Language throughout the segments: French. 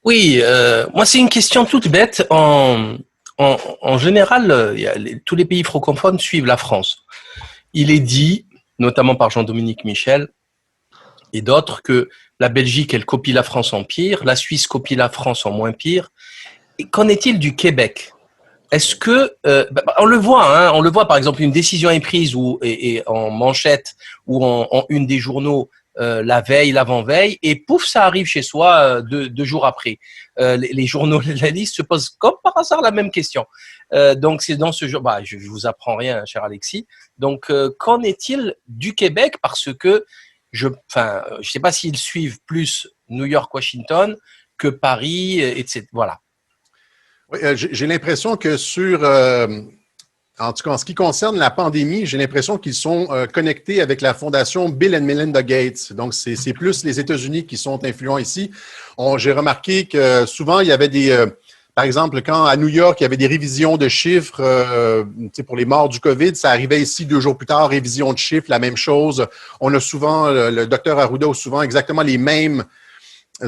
Oui, moi c'est une question toute bête. En général, tous les pays francophones suivent la France. Il est dit, notamment par Jean-Dominique Michel et d'autres, que la Belgique, elle copie la France en pire, la Suisse copie la France en moins pire. Et qu'en est-il du Québec? Est-ce que on le voit, hein, on le voit par exemple, une décision est prise et en manchette ou en une des journaux la veille, l'avant-veille, et pouf, ça arrive chez soi deux jours après. Les journalistes se posent comme par hasard la même question. Donc c'est dans ce genre, je vous apprends rien, cher Alexis. Donc qu'en est-il du Québec? Parce que je sais pas s'ils suivent plus New York, Washington que Paris, etc. Voilà. Oui, j'ai l'impression que en tout cas, en ce qui concerne la pandémie, j'ai l'impression qu'ils sont connectés avec la fondation Bill and Melinda Gates. Donc, c'est plus les États-Unis qui sont influents ici. J'ai remarqué que souvent, il y avait par exemple, quand à New York, il y avait des révisions de chiffres pour les morts du COVID, ça arrivait ici 2 jours plus tard, révision de chiffres, la même chose. On a souvent, le docteur Arruda a souvent exactement les mêmes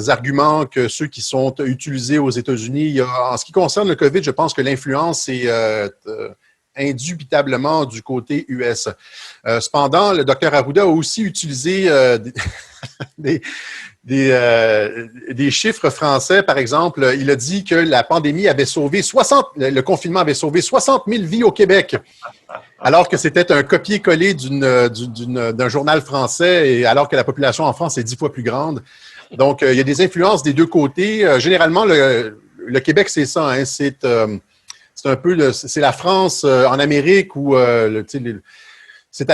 arguments que ceux qui sont utilisés aux États-Unis. En ce qui concerne le COVID, je pense que l'influence est indubitablement du côté US. Cependant, le docteur Arruda a aussi utilisé des chiffres français. Par exemple, il a dit que la pandémie avait sauvé le confinement avait sauvé 60 000 vies au Québec, alors que c'était un copier-coller d'un journal français, et alors que la population en France est 10 fois plus grande. Donc, il y a des influences des deux côtés. Généralement, le Québec, c'est ça. Hein, c'est un peu c'est la France en Amérique où c'est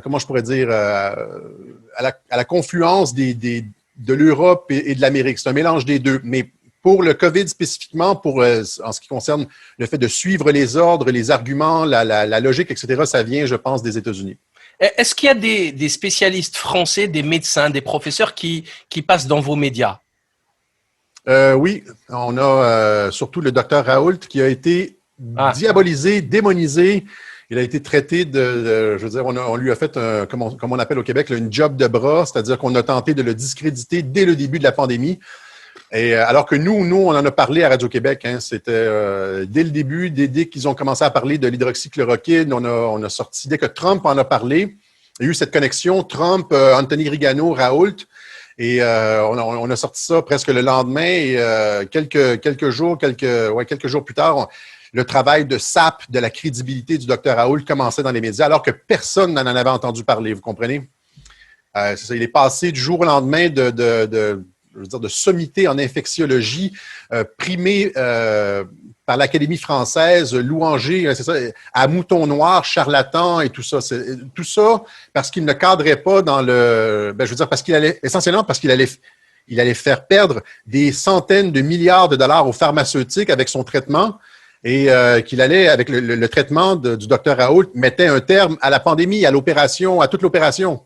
comment je pourrais dire, à la confluence de l'Europe et de l'Amérique. C'est un mélange des deux. Mais pour le COVID spécifiquement, en ce qui concerne le fait de suivre les ordres, les arguments, la logique, etc., ça vient, je pense, des États-Unis. Est-ce qu'il y a des spécialistes français, des médecins, des professeurs qui passent dans vos médias? Oui, on a surtout le docteur Raoult qui a été diabolisé, démonisé. Il a été traité je veux dire, on lui a fait, comme on appelle au Québec, une job de bras, c'est-à-dire qu'on a tenté de le discréditer dès le début de la pandémie. Et alors que nous, on en a parlé à Radio-Québec, hein, c'était dès le début, dès qu'ils ont commencé à parler de l'hydroxychloroquine, on a sorti, dès que Trump en a parlé, il y a eu cette connexion Trump, Anthony Rigano, Raoult, et on a sorti ça presque le lendemain, et quelques jours plus tard, le travail de sape de la crédibilité du docteur Raoult commençait dans les médias, alors que personne n'en avait entendu parler, vous comprenez? C'est ça, il est passé du jour au lendemain de sommité en infectiologie, primé par l'Académie française, louangé, c'est ça, à mouton noir, charlatan et tout ça. Tout ça parce qu'il ne cadrait pas dans essentiellement parce qu'il allait faire perdre des centaines de milliards de dollars aux pharmaceutiques avec son traitement, et qu'il allait, avec le traitement du docteur Raoult, mettait un terme à la pandémie, à toute l'opération.